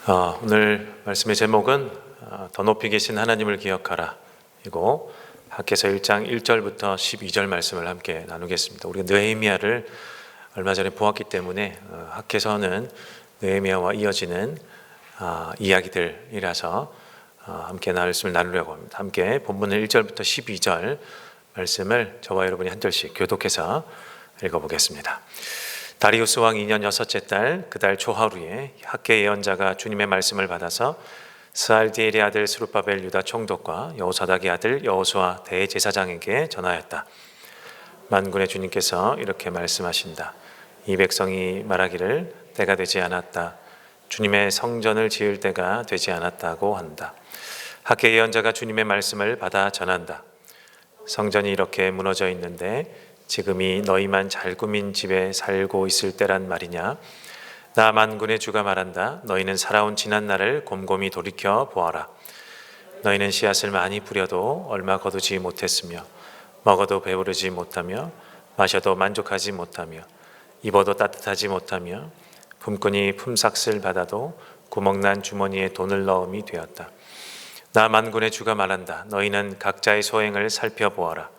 오늘 말씀의 제목은 더 높이 계신 하나님을 기억하라 이고 학개서 1장 1절부터 12절 말씀을 함께 나누겠습니다. 우리가 느헤미야를 얼마 전에 보았기 때문에 학개서는 느헤미야와 이어지는 이야기들이라서 함께 말씀을 나누려고 합니다. 함께 본문의 1절부터 12절 말씀을 저와 여러분이 한 절씩 교독해서 읽어보겠습니다. 다리우스 왕 2년 6째 달 그 달 초하루에 학개 예언자가 주님의 말씀을 받아서 스알디엘의 아들 스룹바벨 유다 총독과 여호사닥의 아들 여호수아 대제사장에게 전하였다. 만군의 주님께서 이렇게 말씀하신다. 이 백성이 말하기를 때가 되지 않았다. 주님의 성전을 지을 때가 되지 않았다고 한다. 학개 예언자가 주님의 말씀을 받아 전한다. 성전이 이렇게 무너져 있는데 지금이 너희만 잘 꾸민 집에 살고 있을 때란 말이냐? 나 만군의 주가 말한다. 너희는 살아온 지난 날을 곰곰이 돌이켜 보아라. 너희는 씨앗을 많이 뿌려도 얼마 거두지 못했으며 먹어도 배부르지 못하며 마셔도 만족하지 못하며 입어도 따뜻하지 못하며 품꾼이 품삯을 받아도 구멍난 주머니에 돈을 넣음이 되었다. 나 만군의 주가 말한다. 너희는 각자의 소행을 살펴보아라.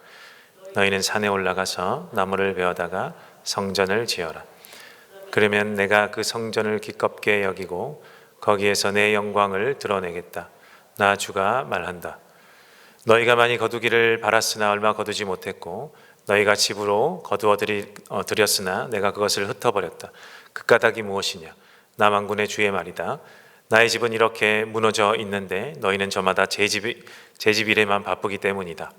너희는 산에 올라가서 나무를 베어다가 성전을 지어라. 그러면 내가 그 성전을 기껍게 여기고 거기에서 내 영광을 드러내겠다. 나 주가 말한다. 너희가 많이 거두기를 바랐으나 얼마 거두지 못했고 너희가 집으로 거두어 들였으나 내가 그것을 흩어버렸다. 그 까닭이 무엇이냐? 나 만군의 주의 말이다. 나의 집은 이렇게 무너져 있는데 너희는 저마다 제 집 일에만 바쁘기 때문이다.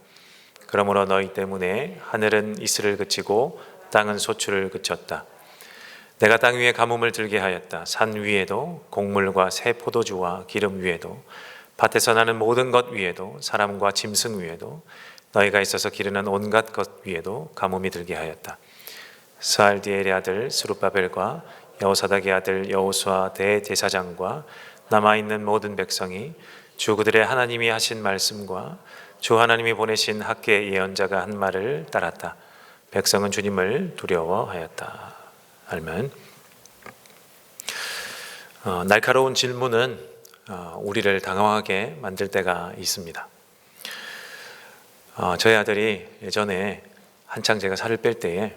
그러므로 너희 때문에 하늘은 이슬을 그치고 땅은 소출을 그쳤다. 내가 땅 위에 가뭄을 들게 하였다. 산 위에도 곡물과 새 포도주와 기름 위에도 밭에서 나는 모든 것 위에도 사람과 짐승 위에도 너희가 있어서 기르는 온갖 것 위에도 가뭄이 들게 하였다. 스알디엘의 아들 스룹바벨과 여호사닥의 아들 여호수아 대제사장과 남아있는 모든 백성이 주 그들의 하나님이 하신 말씀과 주 하나님이 보내신 학개 예언자가 한 말을 따랐다. 백성은 주님을 두려워하였다. 아멘. 날카로운 질문은 우리를 당황하게 만들 때가 있습니다. 저희 아들이 예전에 한창 제가 살을 뺄 때에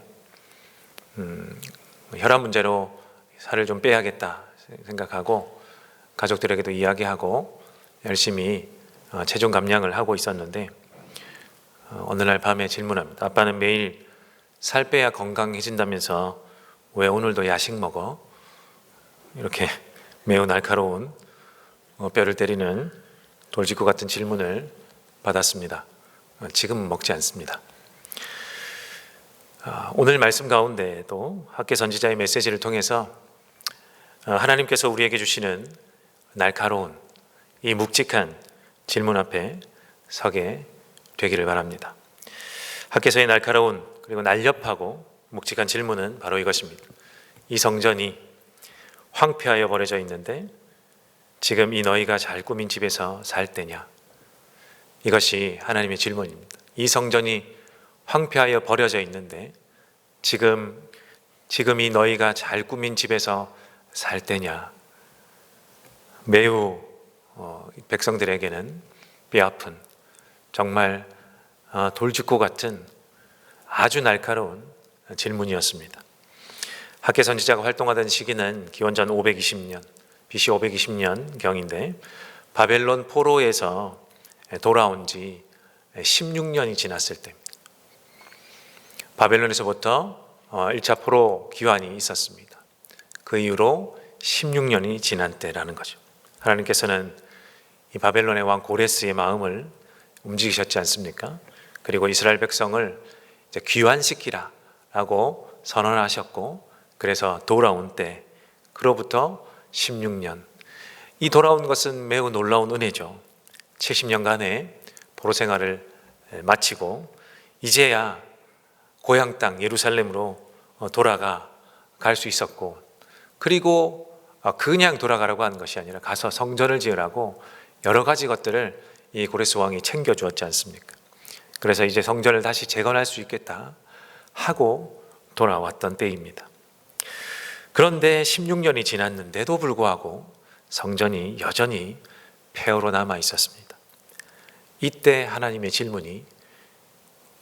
혈압 문제로 살을 좀 빼야겠다 생각하고 가족들에게도 이야기하고 열심히 체중 감량을 하고 있었는데 어느 날 밤에 질문합니다. 아빠는 매일 살 빼야 건강해진다면서 왜 오늘도 야식 먹어? 이렇게 매우 날카로운 뼈를 때리는 돌직구 같은 질문을 받았습니다. 지금은 먹지 않습니다. 오늘 말씀 가운데도 학개 선지자의 메시지를 통해서 하나님께서 우리에게 주시는 날카로운 이 묵직한 질문 앞에 서게 되기를 바랍니다. 학개서의 날카로운 그리고 날렵하고 묵직한 질문은 바로 이것입니다. 이 성전이 황폐하여 버려져 있는데 지금 이 너희가 잘 꾸민 집에서 살 때냐? 이것이 하나님의 질문입니다. 이 성전이 황폐하여 버려져 있는데 지금 이 너희가 잘 꾸민 집에서 살 때냐? 매우 백성들에게는 뼈아픈 정말 돌직구 같은 아주 날카로운 질문이었습니다. 학개 선지자가 활동하던 시기는 기원전 520년, BC 520년 경인데 바벨론 포로에서 돌아온 지 16년이 지났을 때입니다. 바벨론에서부터 1차 포로 기환이 있었습니다. 그 이후로 16년이 지난 때라는 거죠. 하나님께서는 이 바벨론의 왕 고레스의 마음을 움직이셨지 않습니까? 그리고 이스라엘 백성을 이제 귀환시키라라고 선언하셨고 그래서 돌아온 때 그로부터 16년 이 돌아온 것은 매우 놀라운 은혜죠. 70년간의 포로 생활을 마치고 이제야 고향 땅 예루살렘으로 갈 수 있었고 그리고 그냥 돌아가라고 하는 것이 아니라 가서 성전을 지으라고 여러 가지 것들을 이 고레스 왕이 챙겨주었지 않습니까? 그래서 이제 성전을 다시 재건할 수 있겠다 하고 돌아왔던 때입니다. 그런데 16년이 지났는데도 불구하고 성전이 여전히 폐허로 남아 있었습니다. 이때 하나님의 질문이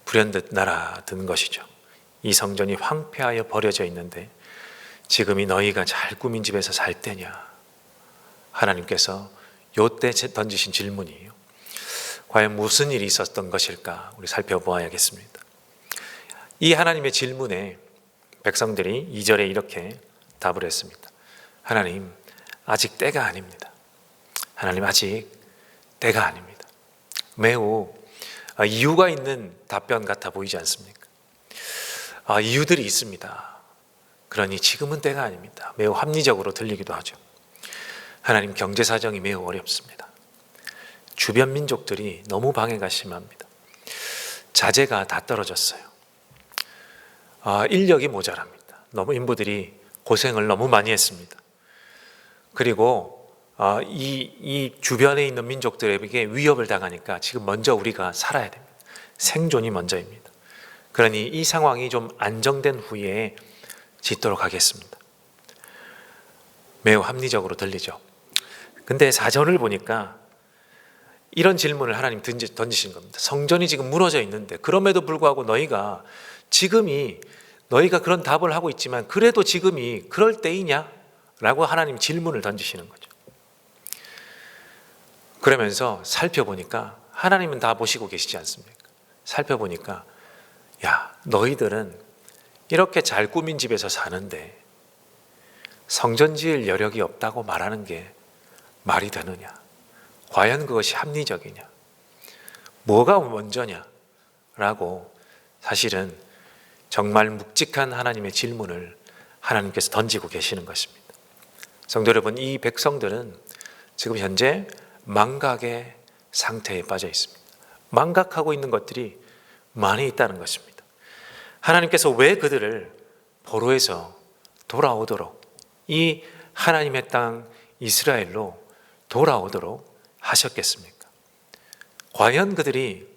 불현듯 날아든 것이죠. 이 성전이 황폐하여 버려져 있는데 지금이 너희가 잘 꾸민 집에서 살 때냐? 하나님께서 요때 던지신 질문이에요. 과연 무슨 일이 있었던 것일까? 우리 살펴보아야겠습니다. 이 하나님의 질문에 백성들이 2절에 이렇게 답을 했습니다. 하나님, 아직 때가 아닙니다. 하나님, 아직 때가 아닙니다. 매우 이유가 있는 답변 같아 보이지 않습니까? 이유들이 있습니다. 그러니 지금은 때가 아닙니다. 매우 합리적으로 들리기도 하죠. 하나님, 경제 사정이 매우 어렵습니다. 주변 민족들이 너무 방해가 심합니다. 자재가 다 떨어졌어요. 인력이 모자랍니다. 너무 인부들이 고생을 너무 많이 했습니다. 그리고 이 주변에 있는 민족들에게 위협을 당하니까 지금 먼저 우리가 살아야 됩니다. 생존이 먼저입니다. 그러니 이 상황이 좀 안정된 후에 짓도록 하겠습니다. 매우 합리적으로 들리죠. 근데 4절을 보니까 이런 질문을 하나님 던지신 겁니다. 성전이 지금 무너져 있는데 그럼에도 불구하고 너희가 그런 답을 하고 있지만 그래도 지금이 그럴 때이냐? 라고 하나님 질문을 던지시는 거죠. 그러면서 살펴보니까 하나님은 다 보시고 계시지 않습니까? 살펴보니까 야, 너희들은 이렇게 잘 꾸민 집에서 사는데 성전 지을 여력이 없다고 말하는 게 말이 되느냐? 과연 그것이 합리적이냐? 뭐가 먼저냐? 라고 사실은 정말 묵직한 하나님의 질문을 하나님께서 던지고 계시는 것입니다. 성도 여러분, 이 백성들은 지금 현재 망각의 상태에 빠져 있습니다. 망각하고 있는 것들이 많이 있다는 것입니다. 하나님께서 왜 그들을 포로에서 돌아오도록 이 하나님의 땅 이스라엘로 돌아오도록 하셨겠습니까? 과연 그들이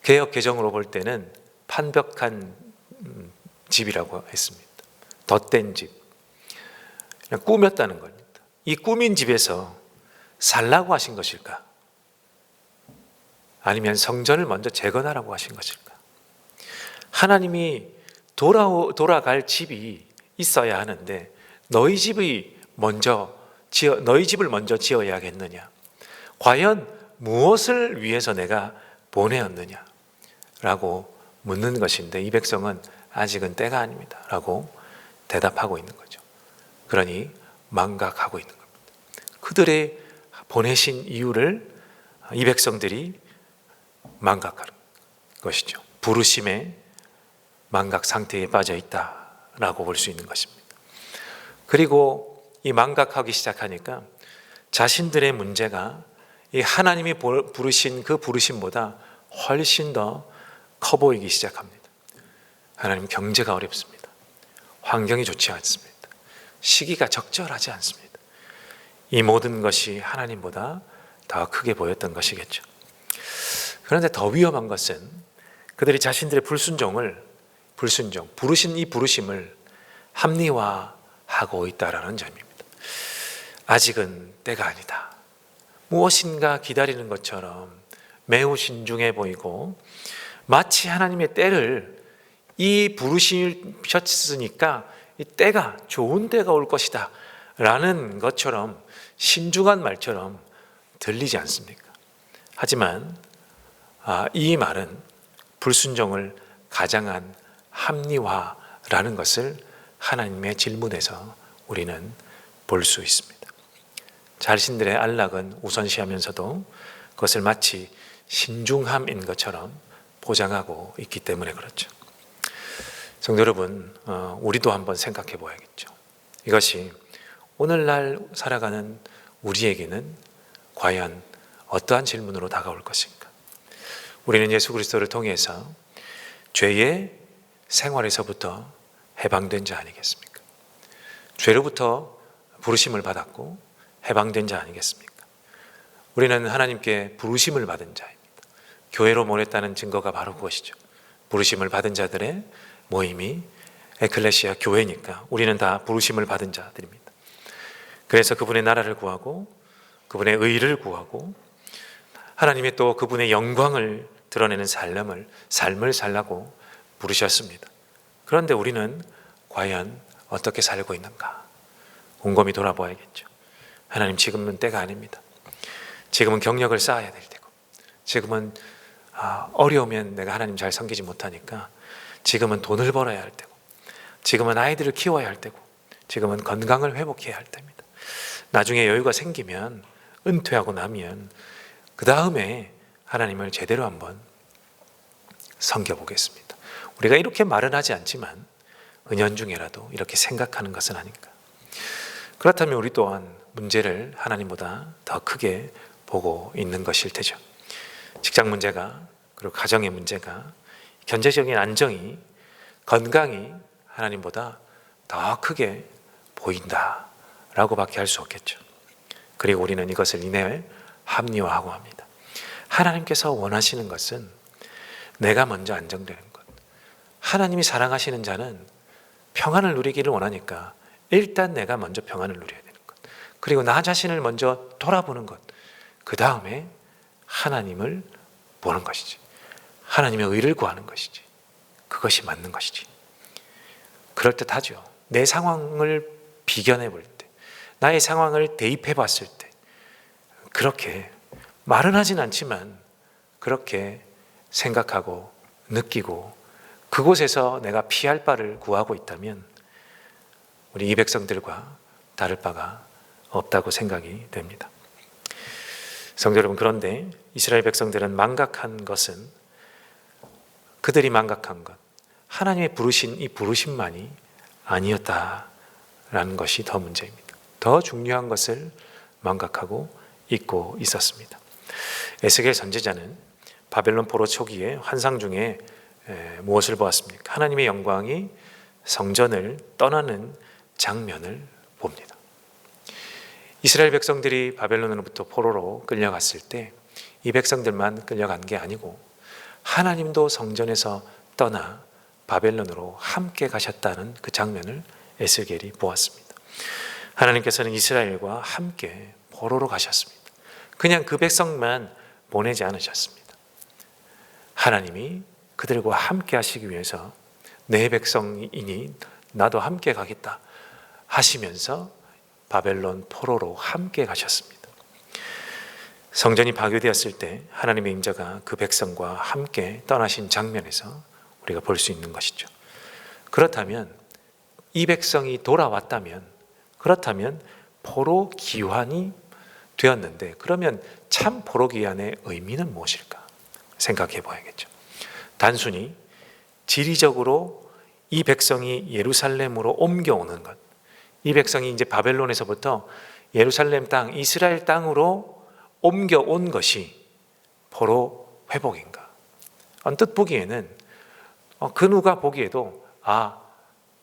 개역 개정으로 볼 때는 판벽한 집이라고 했습니다. 덧댄 집, 그냥 꾸몄다는 겁니다. 이 꾸민 집에서 살라고 하신 것일까? 아니면 성전을 먼저 재건하라고 하신 것일까? 하나님이 돌아갈 집이 있어야 하는데 너희 집을 먼저 지어야겠느냐? 과연 무엇을 위해서 내가 보내었느냐? 라고 묻는 것인데 이 백성은 아직은 때가 아닙니다. 라고 대답하고 있는 거죠. 그러니 망각하고 있는 겁니다. 그들의 보내신 이유를 이 백성들이 망각하는 것이죠. 부르심의 망각 상태에 빠져 있다라고 볼 수 있는 것입니다. 그리고 이 망각하기 시작하니까 자신들의 문제가 이 하나님이 부르신 그 부르심보다 훨씬 더 커 보이기 시작합니다. 하나님, 경제가 어렵습니다. 환경이 좋지 않습니다. 시기가 적절하지 않습니다. 이 모든 것이 하나님보다 더 크게 보였던 것이겠죠. 그런데 더 위험한 것은 그들이 자신들의 부르신 이 부르심을 합리화하고 있다라는 점입니다. 아직은 때가 아니다. 무엇인가 기다리는 것처럼 매우 신중해 보이고 마치 하나님의 때를 이 부르시셨으니까 이 때가 좋은 때가 올 것이다 라는 것처럼 신중한 말처럼 들리지 않습니까? 하지만 이 말은 불순종을 가장한 합리화라는 것을 하나님의 질문에서 우리는 볼 수 있습니다. 자신들의 안락은 우선시하면서도 그것을 마치 신중함인 것처럼 포장하고 있기 때문에 그렇죠. 성도 여러분, 우리도 한번 생각해 보아야겠죠. 이것이 오늘날 살아가는 우리에게는 과연 어떠한 질문으로 다가올 것인가? 우리는 예수 그리스도를 통해서 죄의 생활에서부터 해방된 자 아니겠습니까? 죄로부터 부르심을 받았고 해방된 자 아니겠습니까? 우리는 하나님께 부르심을 받은 자입니다. 교회로 모였다는 증거가 바로 그것이죠. 부르심을 받은 자들의 모임이 에클레시아 교회니까 우리는 다 부르심을 받은 자들입니다. 그래서 그분의 나라를 구하고 그분의 의를 구하고 하나님의 또 그분의 영광을 드러내는 삶을 살라고 부르셨습니다. 그런데 우리는 과연 어떻게 살고 있는가? 곰곰이 돌아봐야겠죠. 하나님, 지금은 때가 아닙니다. 지금은 경력을 쌓아야 될 때고, 지금은 어려우면 내가 하나님 잘 섬기지 못하니까 지금은 돈을 벌어야 할 때고, 지금은 아이들을 키워야 할 때고, 지금은 건강을 회복해야 할 때입니다. 나중에 여유가 생기면, 은퇴하고 나면 그 다음에 하나님을 제대로 한번 섬겨보겠습니다. 우리가 이렇게 말은 하지 않지만 은연중에라도 이렇게 생각하는 것은 아닌가. 그렇다면 우리 또한 문제를 하나님보다 더 크게 보고 있는 것일 테죠. 직장 문제가, 그리고 가정의 문제가, 경제적인 안정이, 건강이 하나님보다 더 크게 보인다라고 밖에 할 수 없겠죠. 그리고 우리는 이것을 이내 합리화하고 합니다. 하나님께서 원하시는 것은 내가 먼저 안정되는 것. 하나님이 사랑하시는 자는 평안을 누리기를 원하니까 일단 내가 먼저 평안을 누려야 되는 것. 그리고 나 자신을 먼저 돌아보는 것. 그 다음에 하나님을 보는 것이지. 하나님의 의를 구하는 것이지. 그것이 맞는 것이지. 그럴듯하죠. 내 상황을 비견해 볼 때, 나의 상황을 대입해 봤을 때, 그렇게 말은 하진 않지만 그렇게 생각하고 느끼고 그곳에서 내가 피할 바를 구하고 있다면 우리 이 백성들과 다를 바가 없다고 생각이 됩니다. 성도 여러분, 그런데 이스라엘 백성들은 망각한 것은, 그들이 망각한 것, 하나님의 부르신 이 부르심만이 아니었다라는 것이 더 문제입니다. 더 중요한 것을 망각하고 잊고 있었습니다. 에스겔 선지자는 바벨론 포로 초기에 환상 중에 무엇을 보았습니까? 하나님의 영광이 성전을 떠나는 장면을 봅니다. 이스라엘 백성들이 바벨론으로부터 포로로 끌려갔을 때 이 백성들만 끌려간 게 아니고 하나님도 성전에서 떠나 바벨론으로 함께 가셨다는 그 장면을 에스겔이 보았습니다. 하나님께서는 이스라엘과 함께 포로로 가셨습니다. 그냥 그 백성만 보내지 않으셨습니다. 하나님이 그들과 함께 하시기 위해서 내 백성이니 나도 함께 가겠다 하시면서 바벨론 포로로 함께 가셨습니다. 성전이 파괴되었을 때 하나님의 임재가 그 백성과 함께 떠나신 장면에서 우리가 볼 수 있는 것이죠. 그렇다면 이 백성이 돌아왔다면, 그렇다면 포로 귀환이 되었는데, 그러면 참 포로 귀환의 의미는 무엇일까 생각해 봐야겠죠. 단순히 지리적으로 이 백성이 예루살렘으로 옮겨오는 것, 이 백성이 이제 바벨론에서부터 예루살렘 땅, 이스라엘 땅으로 옮겨온 것이 포로 회복인가? 언뜻 보기에는 그 누가 보기에도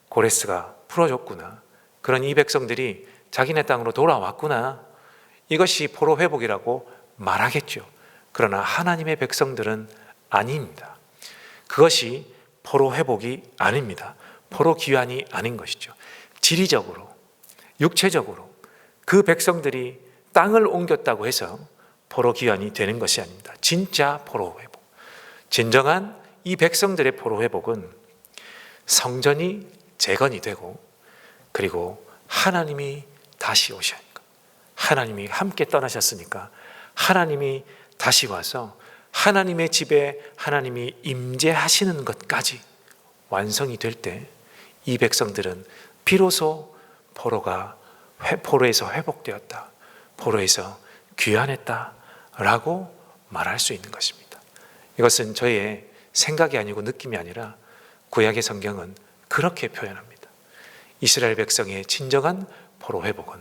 고레스가 풀어줬구나, 그런 이 백성들이 자기네 땅으로 돌아왔구나, 이것이 포로 회복이라고 말하겠죠. 그러나 하나님의 백성들은 아닙니다. 그것이 포로 회복이 아닙니다. 포로 귀환이 아닌 것이죠. 지리적으로, 육체적으로 그 백성들이 땅을 옮겼다고 해서 포로 귀환이 되는 것이 아닙니다. 진짜 포로 회복, 진정한 이 백성들의 포로 회복은 성전이 재건이 되고, 그리고 하나님이 다시 오시니까, 하나님이 함께 떠나셨으니까 하나님이 다시 와서 하나님의 집에 하나님이 임재하시는 것까지 완성이 될 때 이 백성들은 비로소 포로에서 회복되었다, 포로에서 귀환했다라고 말할 수 있는 것입니다. 이것은 저의 생각이 아니고 느낌이 아니라 구약의 성경은 그렇게 표현합니다. 이스라엘 백성의 진정한 포로 회복은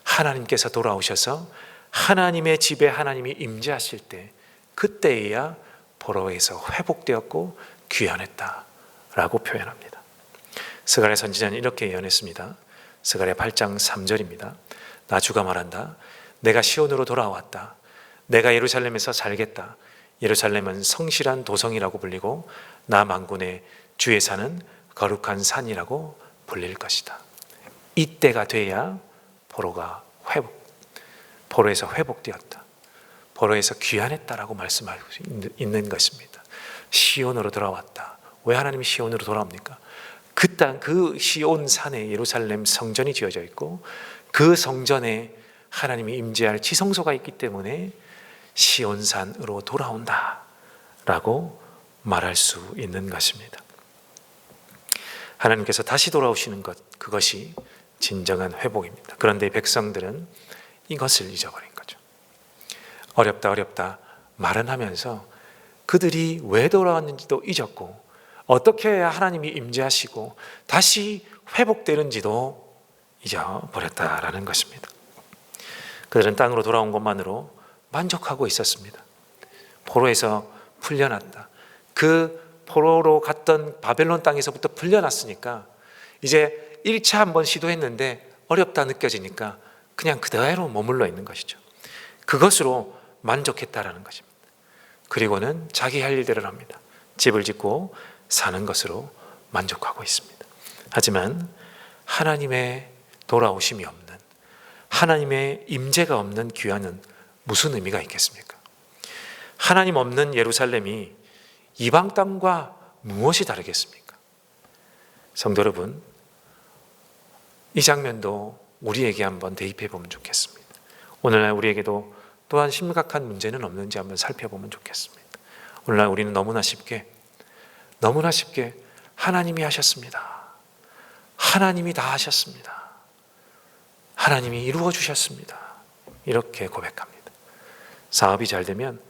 하나님께서 돌아오셔서 하나님의 집에 하나님이 임재하실 때, 그때에야 포로에서 회복되었고 귀환했다라고 표현합니다. 스가랴 선지자는 이렇게 예언했습니다. 스가랴 8장 3절입니다. 나 주가 말한다. 내가 시온으로 돌아왔다. 내가 예루살렘에서 살겠다. 예루살렘은 성실한 도성이라고 불리고 나 만군의 주의 산은 거룩한 산이라고 불릴 것이다. 이때가 돼야 포로가 포로에서 회복되었다. 포로에서 귀환했다라고 말씀하고 있는 것입니다. 시온으로 돌아왔다. 왜 하나님이 시온으로 돌아옵니까? 그 땅, 그 시온 산에 예루살렘 성전이 지어져 있고 그 성전에 하나님이 임재할 지성소가 있기 때문에 시온산으로 돌아온다라고 말할 수 있는 것입니다. 하나님께서 다시 돌아오시는 것, 그것이 진정한 회복입니다. 그런데 백성들은 이것을 잊어버린 거죠. 어렵다 말은 하면서 그들이 왜 돌아왔는지도 잊었고 어떻게 해야 하나님이 임재하시고 다시 회복되는지도 잊어버렸다라는 것입니다. 그들은 땅으로 돌아온 것만으로 만족하고 있었습니다. 포로에서 풀려났다. 그 포로로 갔던 바벨론 땅에서부터 풀려났으니까 이제 1차 한번 시도했는데 어렵다 느껴지니까 그냥 그대로 머물러 있는 것이죠. 그것으로 만족했다라는 것입니다. 그리고는 자기 할 일들을 합니다. 집을 짓고 사는 것으로 만족하고 있습니다. 하지만 하나님의 돌아오심이 없는, 하나님의 임재가 없는 귀환은 무슨 의미가 있겠습니까? 하나님 없는 예루살렘이 이방 땅과 무엇이 다르겠습니까? 성도 여러분, 이 장면도 우리에게 한번 대입해 보면 좋겠습니다. 오늘날 우리에게도 또한 심각한 문제는 없는지 한번 살펴보면 좋겠습니다. 오늘날 우리는 너무나 쉽게 하나님이 하셨습니다. 하나님이 다 하셨습니다. 하나님이 이루어 주셨습니다. 이렇게 고백합니다. 사업이 잘 되면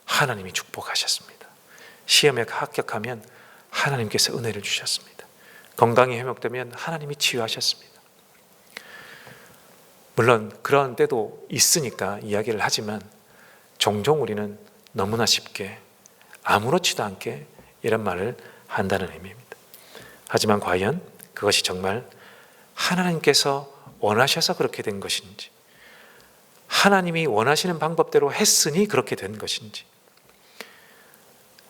하나님이 축복하셨습니다. 시험에 합격하면 하나님께서 은혜를 주셨습니다. 건강이 회복되면 하나님이 치유하셨습니다. 물론 그런 때도 있으니까 이야기를 하지만 종종 우리는 너무나 쉽게 아무렇지도 않게 이런 말을 한다는 의미입니다. 하지만 과연 그것이 정말 하나님께서 원하셔서 그렇게 된 것인지, 하나님이 원하시는 방법대로 했으니 그렇게 된 것인지,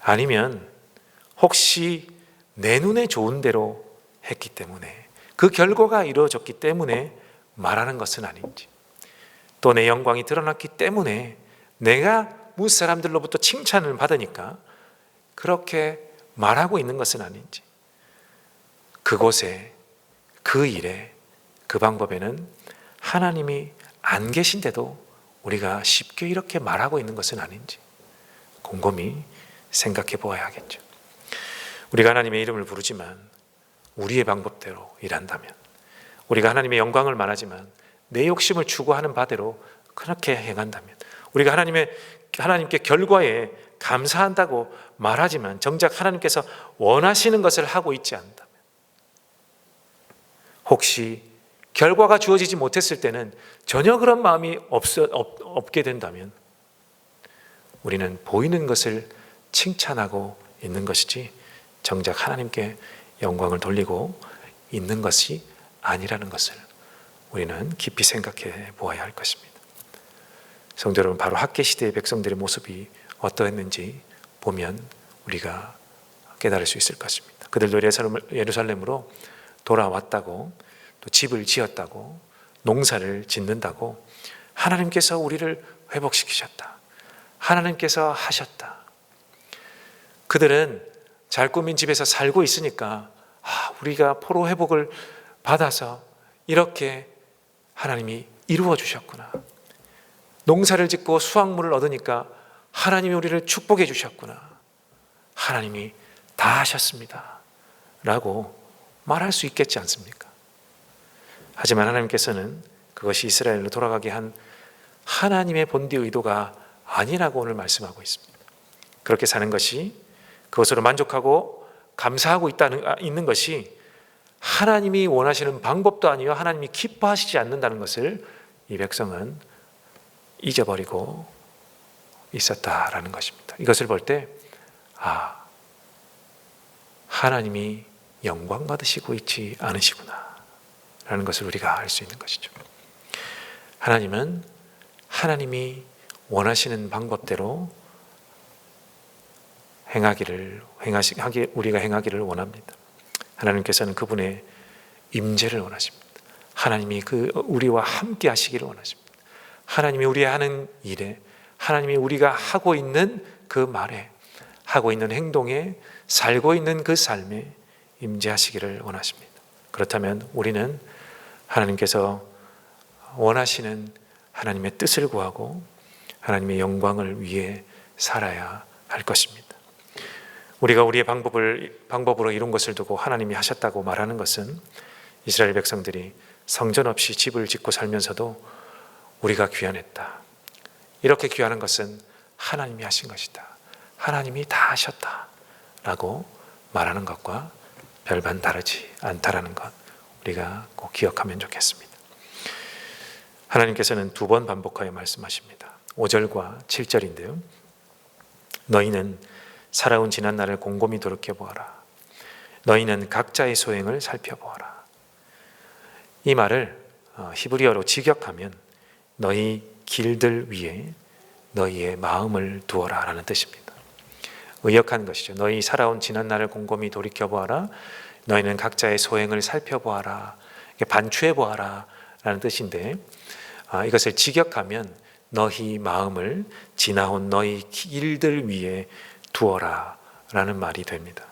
아니면 혹시 내 눈에 좋은 대로 했기 때문에 그 결과가 이루어졌기 때문에 말하는 것은 아닌지, 또 내 영광이 드러났기 때문에 내가 무슨 사람들로부터 칭찬을 받으니까 그렇게 말하고 있는 것은 아닌지, 그곳에, 그 일에, 그 방법에는 하나님이 안 계신데도 우리가 쉽게 이렇게 말하고 있는 것은 아닌지 곰곰이 생각해 보아야 하겠죠. 우리가 하나님의 이름을 부르지만 우리의 방법대로 일한다면, 우리가 하나님의 영광을 말하지만 내 욕심을 추구하는 바대로 그렇게 행한다면, 우리가 하나님께 결과에 감사한다고 말하지만 정작 하나님께서 원하시는 것을 하고 있지 않다면, 혹시 결과가 주어지지 못했을 때는 전혀 그런 마음이 없게 된다면 우리는 보이는 것을 칭찬하고 있는 것이지 정작 하나님께 영광을 돌리고 있는 것이 아니라는 것을 우리는 깊이 생각해 보아야 할 것입니다. 성도 여러분, 바로 학계 시대의 백성들의 모습이 어떠했는지 보면 우리가 깨달을 수 있을 것입니다. 그들도 예루살렘으로 돌아왔다고, 또 집을 지었다고, 농사를 짓는다고, 하나님께서 우리를 회복시키셨다, 하나님께서 하셨다. 그들은 잘 꾸민 집에서 살고 있으니까 우리가 포로 회복을 받아서 이렇게 하나님이 이루어 주셨구나, 농사를 짓고 수확물을 얻으니까 하나님이 우리를 축복해 주셨구나, 하나님이 다 하셨습니다 라고 말할 수 있겠지 않습니까? 하지만 하나님께서는 그것이 이스라엘로 돌아가게 한 하나님의 본디 의도가 아니라고 오늘 말씀하고 있습니다. 그렇게 사는 것이, 그것으로 만족하고 감사하고 있는 것이 하나님이 원하시는 방법도 아니요 하나님이 기뻐하시지 않는다는 것을 이 백성은 잊어버리고 있었다라는 것입니다. 이것을 볼 때 하나님이 영광 받으시고 있지 않으시구나 라는 것을 우리가 알 수 있는 것이죠. 하나님은 하나님이 원하시는 방법대로 우리가 행하기를 원합니다. 하나님께서는 그분의 임재를 원하십니다. 하나님이 우리와 함께 하시기를 원하십니다. 하나님이 우리 하는 일에, 하나님이 우리가 하고 있는 그 말에, 하고 있는 행동에, 살고 있는 그 삶에 임재하시기를 원하십니다. 그렇다면 우리는 하나님께서 원하시는 하나님의 뜻을 구하고 하나님의 영광을 위해 살아야 할 것입니다. 우리가 우리의 방법으로 이룬 것을 두고 하나님이 하셨다고 말하는 것은 이스라엘 백성들이 성전 없이 집을 짓고 살면서도 우리가 귀환했다, 이렇게 귀환한 것은 하나님이 하신 것이다, 하나님이 다 하셨다 라고 말하는 것과 별반 다르지 않다라는 것, 우리가 꼭 기억하면 좋겠습니다. 하나님께서는 두 번 반복하여 말씀하십니다. 5절과 7절인데요. 너희는 살아온 지난 날을 곰곰이 돌이켜보아라. 너희는 각자의 소행을 살펴보아라. 이 말을 히브리어로 직역하면 너희 길들 위에 너희의 마음을 두어라 라는 뜻입니다. 의역하는 것이죠. 너희 살아온 지난 날을 곰곰이 돌이켜보아라. 너희는 각자의 소행을 살펴보아라, 반추해보아라 라는 뜻인데, 이것을 직역하면 너희 마음을 지나온 너희 길들 위에 두어라 라는 말이 됩니다.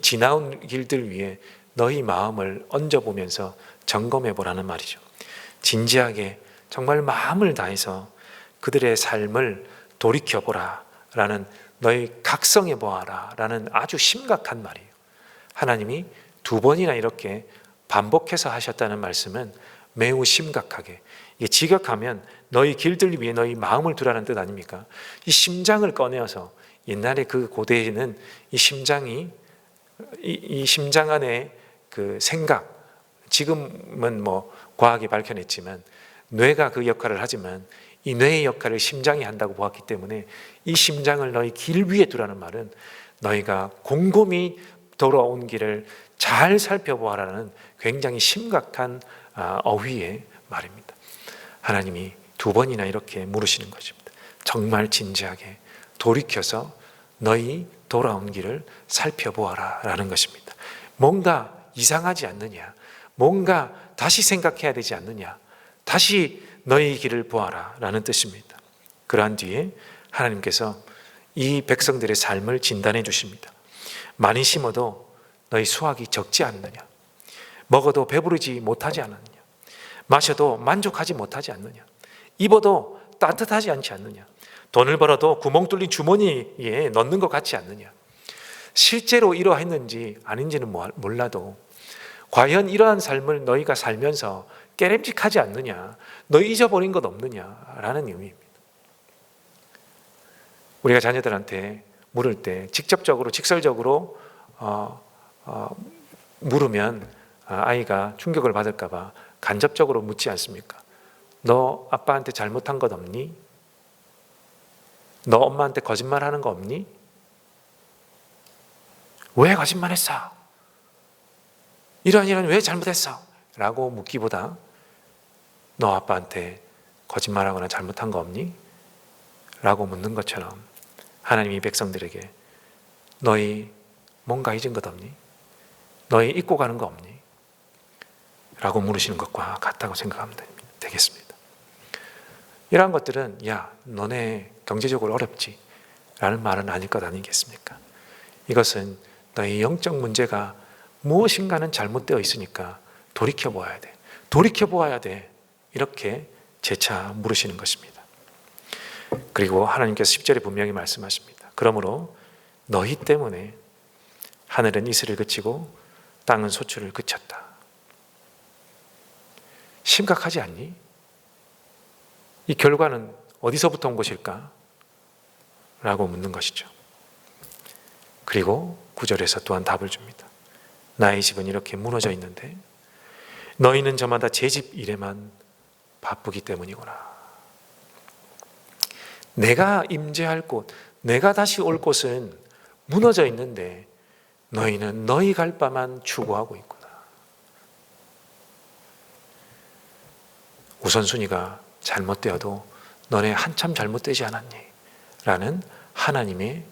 지나온 길들 위에 너희 마음을 얹어보면서 점검해보라는 말이죠. 진지하게 정말 마음을 다해서 그들의 삶을 돌이켜보라 라는, 너희 각성해보아라 라는 아주 심각한 말이에요. 하나님이 두 번이나 이렇게 반복해서 하셨다는 말씀은 매우 심각하게, 이게 직역하면 너희 길들 위에 너희 마음을 두라는 뜻 아닙니까? 이 심장을 꺼내어서, 옛날에 그 고대에는 이 심장이, 이 심장 안에 그 생각, 지금은 뭐 과학이 밝혀냈지만 뇌가 그 역할을 하지만 이 뇌의 역할을 심장이 한다고 보았기 때문에 이 심장을 너희 길 위에 두라는 말은 너희가 곰곰이 돌아온 길을 잘 살펴보아라는 굉장히 심각한 어휘의 말입니다. 하나님이 두 번이나 이렇게 물으시는 것입니다. 정말 진지하게 돌이켜서 너희 돌아온 길을 살펴보아라 라는 것입니다. 뭔가 이상하지 않느냐, 뭔가 다시 생각해야 되지 않느냐, 다시 너희 길을 보아라 라는 뜻입니다. 그러한 뒤에 하나님께서 이 백성들의 삶을 진단해 주십니다. 많이 심어도 너희 수확이 적지 않느냐, 먹어도 배부르지 못하지 않느냐, 마셔도 만족하지 못하지 않느냐, 입어도 따뜻하지 않지 않느냐, 돈을 벌어도 구멍 뚫린 주머니에 넣는 것 같지 않느냐. 실제로 이러했는지 아닌지는 몰라도 과연 이러한 삶을 너희가 살면서 깨름직하지 않느냐, 너희 잊어버린 것 없느냐라는 의미입니다. 우리가 자녀들한테 물을 때 직접적으로, 직설적으로 물으면 아이가 충격을 받을까 봐 간접적으로 묻지 않습니까? 너 아빠한테 잘못한 것 없니? 너 엄마한테 거짓말하는 거 없니? 왜 거짓말했어? 이런 왜 잘못했어? 라고 묻기보다 너 아빠한테 거짓말하거나 잘못한 거 없니? 라고 묻는 것처럼 하나님이 백성들에게 너희 뭔가 잊은 것 없니? 너희 잊고 가는 거 없니? 라고 물으시는 것과 같다고 생각하면 되겠습니다. 이러한 것들은 야, 너네 경제적으로 어렵지 라는 말은 아닐 것 아니겠습니까? 이것은 너희 영적 문제가 무엇인가는 잘못되어 있으니까 돌이켜보아야 돼, 돌이켜보아야 돼, 이렇게 재차 물으시는 것입니다. 그리고 하나님께서 10절에 분명히 말씀하십니다. 그러므로 너희 때문에 하늘은 이슬을 그치고 땅은 소출을 그쳤다. 심각하지 않니? 이 결과는 어디서부터 온 것일까? 라고 묻는 것이죠. 그리고 9절에서 또한 답을 줍니다. 나의 집은 이렇게 무너져 있는데 너희는 저마다 제 집 일에만 바쁘기 때문이구나. 내가 임재할 곳, 내가 다시 올 곳은 무너져 있는데 너희는 너희 갈 바만 추구하고 있구나. 우선순위가 잘못되어도 너네 한참 잘못되지 않았니? 라는 하나님의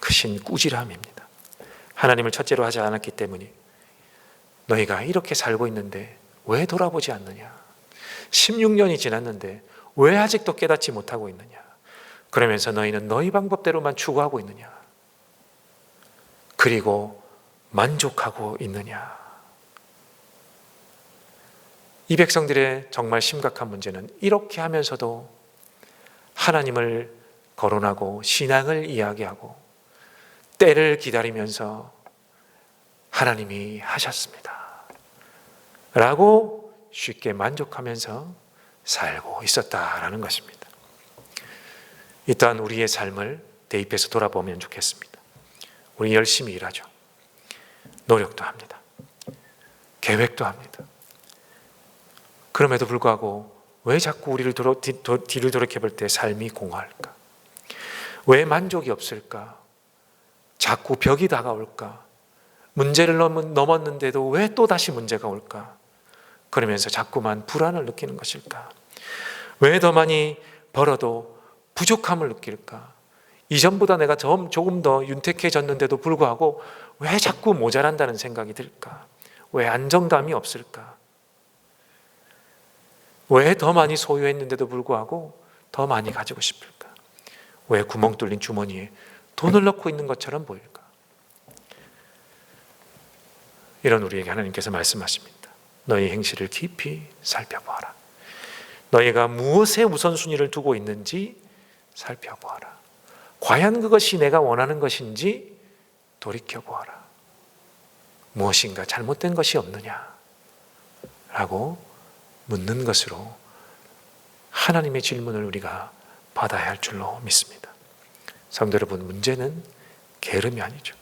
크신 꾸지람입니다. 하나님을 첫째로 하지 않았기 때문에 너희가 이렇게 살고 있는데 왜 돌아보지 않느냐? 16년이 지났는데 왜 아직도 깨닫지 못하고 있느냐? 그러면서 너희는 너희 방법대로만 추구하고 있느냐? 그리고 만족하고 있느냐? 이 백성들의 정말 심각한 문제는 이렇게 하면서도 하나님을 거론하고 신앙을 이야기하고 때를 기다리면서 하나님이 하셨습니다 라고 쉽게 만족하면서 살고 있었다라는 것입니다. 이 또한 우리의 삶을 대입해서 돌아보면 좋겠습니다. 우리 열심히 일하죠. 노력도 합니다. 계획도 합니다. 그럼에도 불구하고 왜 자꾸 우리를 뒤를 돌이켜볼 때 삶이 공허할까? 왜 만족이 없을까? 자꾸 벽이 다가올까? 문제를 넘었는데도 왜 또다시 문제가 올까? 그러면서 자꾸만 불안을 느끼는 것일까? 왜 더 많이 벌어도 부족함을 느낄까? 이전보다 내가 조금 더 윤택해졌는데도 불구하고 왜 자꾸 모자란다는 생각이 들까? 왜 안정감이 없을까? 왜 더 많이 소유했는데도 불구하고 더 많이 가지고 싶을까? 왜 구멍 뚫린 주머니에 돈을 넣고 있는 것처럼 보일까? 이런 우리에게 하나님께서 말씀하십니다. 너희 행실을 깊이 살펴보아라. 너희가 무엇에 우선순위를 두고 있는지 살펴보아라. 과연 그것이 내가 원하는 것인지 돌이켜보아라. 무엇인가 잘못된 것이 없느냐? 라고 묻는 것으로 하나님의 질문을 우리가 받아야 할 줄로 믿습니다. 성도 여러분, 문제는 게으름이 아니죠.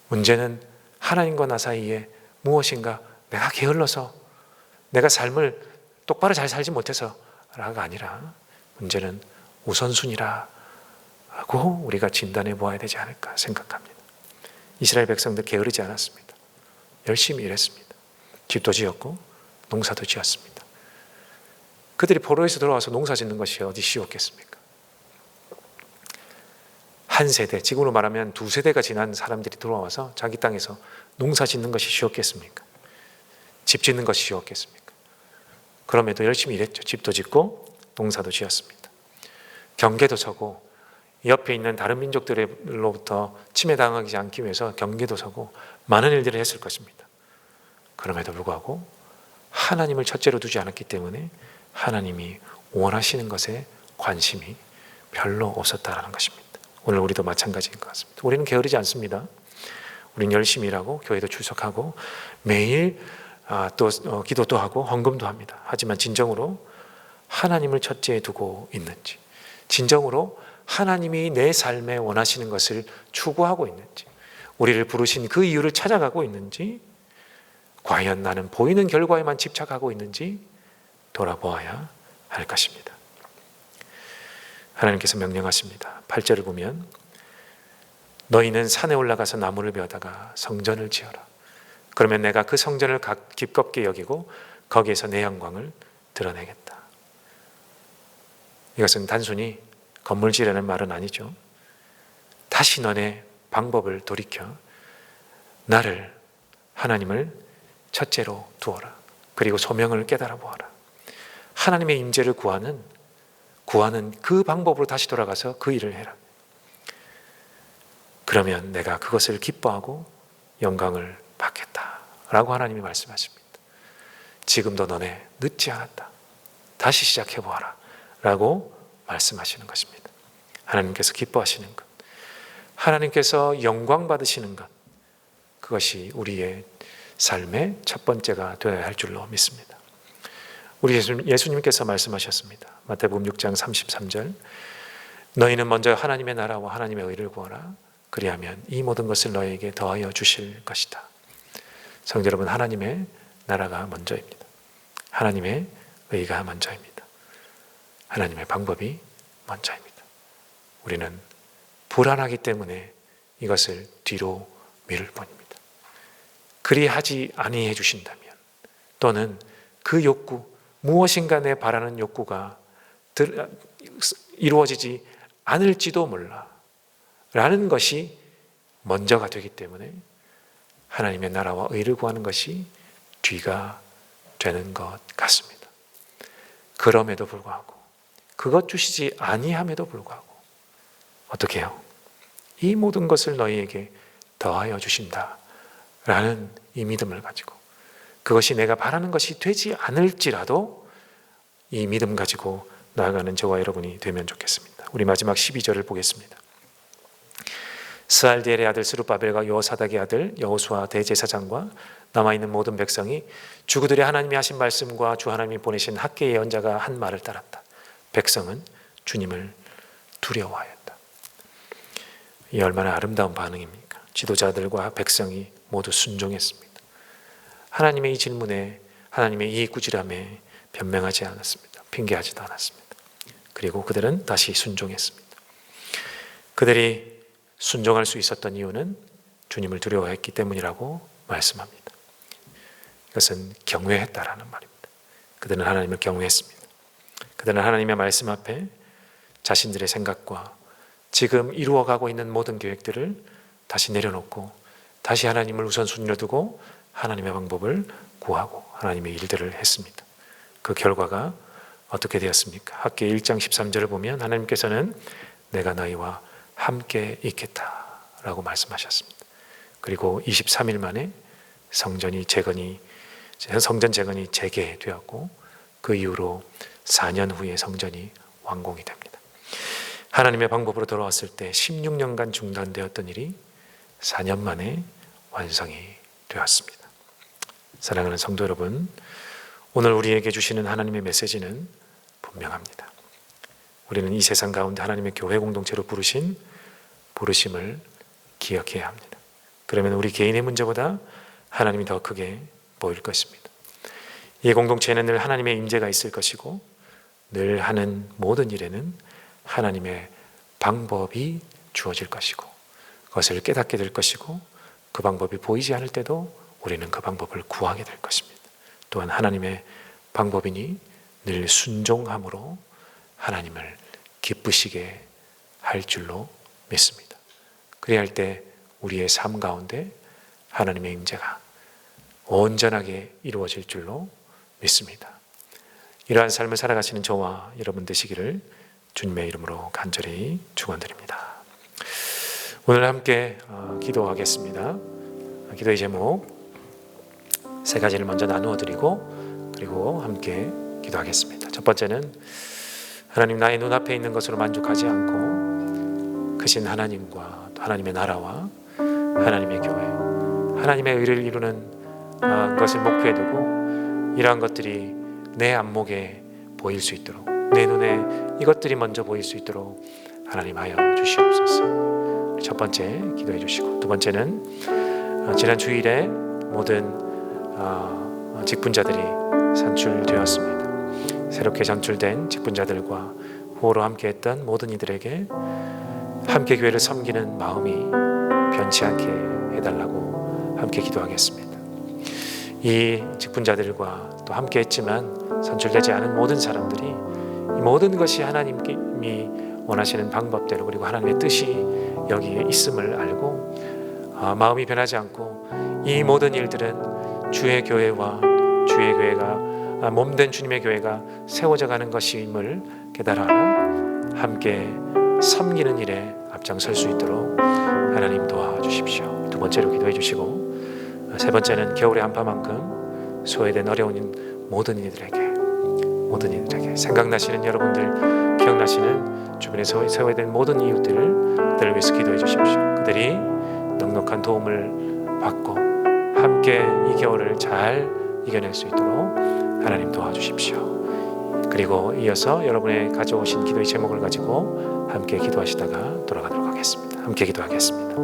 문제는 하나님과 나 사이에 무엇인가 내가 게을러서 내가 삶을 똑바로 잘 살지 못해서라가 아니라 문제는 우선순위라고 우리가 진단해 보아야 되지 않을까 생각합니다. 이스라엘 백성들 게으르지 않았습니다. 열심히 일했습니다. 집도 지었고 농사도 지었습니다. 그들이 포로에서 들어와서 농사 짓는 것이 어디 쉬웠겠습니까? 한 세대, 지금으로 말하면 두 세대가 지난 사람들이 들어와서 자기 땅에서 농사 짓는 것이 쉬웠겠습니까? 집 짓는 것이 쉬웠겠습니까? 그럼에도 열심히 일했죠. 집도 짓고 농사도 지었습니다. 경계도 서고 옆에 있는 다른 민족들로부터 침해당하지 않기 위해서 경계도 서고 많은 일들을 했을 것입니다. 그럼에도 불구하고 하나님을 첫째로 두지 않았기 때문에 하나님이 원하시는 것에 관심이 별로 없었다라는 것입니다. 오늘 우리도 마찬가지인 것 같습니다. 우리는 게으르지 않습니다. 우리는 열심히 일하고 교회도 출석하고 매일 또 기도도 하고 헌금도 합니다. 하지만 진정으로 하나님을 첫째에 두고 있는지, 진정으로 하나님이 내 삶에 원하시는 것을 추구하고 있는지, 우리를 부르신 그 이유를 찾아가고 있는지, 과연 나는 보이는 결과에만 집착하고 있는지 돌아보아야 할 것입니다. 하나님께서 명령하십니다. 8절을 보면 너희는 산에 올라가서 나무를 베어다가 성전을 지어라. 그러면 내가 그 성전을 기껍게 여기고 거기에서 내 영광을 드러내겠다. 이것은 단순히 건물 지으라는 말은 아니죠. 다시 너네 방법을 돌이켜 나를, 하나님을 첫째로 두어라. 그리고 소명을 깨달아 보아라. 하나님의 임재를 구하는 그 방법으로 다시 돌아가서 그 일을 해라. 그러면 내가 그것을 기뻐하고 영광을 받겠다 라고 하나님이 말씀하십니다. 지금도 너네 늦지 않았다. 다시 시작해보아라 라고 말씀하시는 것입니다. 하나님께서 기뻐하시는 것, 하나님께서 영광 받으시는 것, 그것이 우리의 삶의 첫 번째가 되어야 할 줄로 믿습니다. 우리 예수님께서 말씀하셨습니다. 마태복음 6장 33절, 너희는 먼저 하나님의 나라와 하나님의 의를 구하라. 그리하면 이 모든 것을 너희에게 더하여 주실 것이다. 성도 여러분, 하나님의 나라가 먼저입니다. 하나님의 의가 먼저입니다. 하나님의 방법이 먼저입니다. 우리는 불안하기 때문에 이것을 뒤로 미룰 뿐입니다. 그리하지 아니해 주신다면, 또는 그 욕구, 무엇인가 내 바라는 욕구가 이루어지지 않을지도 몰라 라는 것이 먼저가 되기 때문에 하나님의 나라와 의를 구하는 것이 뒤가 되는 것 같습니다. 그럼에도 불구하고, 그것 주시지 아니함에도 불구하고 어떻게 해요? 이 모든 것을 너희에게 더하여 주신다 라는 이 믿음을 가지고, 그것이 내가 바라는 것이 되지 않을지라도 이 믿음 가지고 나아가는 저와 여러분이 되면 좋겠습니다. 우리 마지막 12절을 보겠습니다. 스알디엘의 아들 스룹바벨과 여호사닥의 아들 여호수아 대제사장과 남아있는 모든 백성이 주 그들의 하나님이 하신 말씀과 주 하나님이 보내신 학계 예언자가 한 말을 따랐다. 백성은 주님을 두려워하였다. 이 얼마나 아름다운 반응입니까? 지도자들과 백성이 모두 순종했습니다. 하나님의 이 질문에, 하나님의 이 꾸지람에 변명하지 않았습니다. 핑계하지도 않았습니다. 그리고 그들은 다시 순종했습니다. 그들이 순종할 수 있었던 이유는 주님을 두려워했기 때문이라고 말씀합니다. 이것은 경외했다라는 말입니다. 그들은 하나님을 경외했습니다. 그들은 하나님의 말씀 앞에 자신들의 생각과 지금 이루어가고 있는 모든 계획들을 다시 내려놓고 다시 하나님을 우선순위로 두고 하나님의 방법을 구하고 하나님의 일들을 했습니다. 그 결과가 어떻게 되었습니까? 학계 1장 13절을 보면 하나님께서는 내가 너희와 함께 있겠다라고 말씀하셨습니다. 그리고 23일 만에 성전 재건이 재개되었고 그 이후로 4년 후에 성전이 완공이 됩니다. 하나님의 방법으로 돌아왔을 때 16년간 중단되었던 일이 4년 만에 완성이 되었습니다. 사랑하는 성도 여러분, 오늘 우리에게 주시는 하나님의 메시지는 분명합니다. 우리는 이 세상 가운데 하나님의 교회 공동체로 부르신 부르심을 기억해야 합니다. 그러면 우리 개인의 문제보다 하나님이 더 크게 보일 것입니다. 이 공동체에는 늘 하나님의 임재가 있을 것이고 늘 하는 모든 일에는 하나님의 방법이 주어질 것이고 그것을 깨닫게 될 것이고 그 방법이 보이지 않을 때도 우리는 그 방법을 구하게 될 것입니다. 또한 하나님의 방법이니 늘 순종함으로 하나님을 기쁘시게 할 줄로 믿습니다. 그래야 할 때 우리의 삶 가운데 하나님의 임재가 온전하게 이루어질 줄로 믿습니다. 이러한 삶을 살아가시는 저와 여러분 되시기를 주님의 이름으로 간절히 축원드립니다. 오늘 함께 기도하겠습니다. 기도의 제목 세 가지를 먼저 나누어 드리고 그리고 함께 기도하겠습니다. 첫 번째는 하나님, 나의 눈앞에 있는 것으로 만족하지 않고 크신 하나님과 또 하나님의 나라와 하나님의 교회, 하나님의 의를 이루는 것을 목표에 두고 이러한 것들이 내 안목에 보일 수 있도록, 내 눈에 이것들이 먼저 보일 수 있도록 하나님 하여 주시옵소서. 첫 번째 기도해 주시고, 두 번째는 지난 주일에 모든 직분자들이 선출되었습니다. 새롭게 선출된 직분자들과 호로 함께했던 모든 이들에게 함께 교회를 섬기는 마음이 변치 않게 해달라고 함께 기도하겠습니다. 이 직분자들과 또 함께했지만 선출되지 않은 모든 사람들이 이 모든 것이 하나님이 원하시는 방법대로 그리고 하나님의 뜻이 여기에 있음을 알고 마음이 변하지 않고 이 모든 일들은 주의 교회와 주의 교회가 몸된 주님의 교회가 세워져 가는 것임을 깨달아 함께 섬기는 일에 앞장설 수 있도록 하나님 도와주십시오. 두 번째로 기도해 주시고, 세 번째는 겨울의 한파만큼 소외된 어려운 모든 이들에게 생각나시는 여러분들, 기억나시는 주변에 소외된 모든 이웃들을 위해서 기도해 주십시오. 그들이 넉넉한 도움을 받고 함께 이 겨울을 잘 이겨낼 수 있도록 하나님 도와주십시오. 그리고 이어서 여러분의 가져오신 기도의 제목을 가지고 함께 기도하시다가 돌아가도록 하겠습니다. 함께 기도하겠습니다.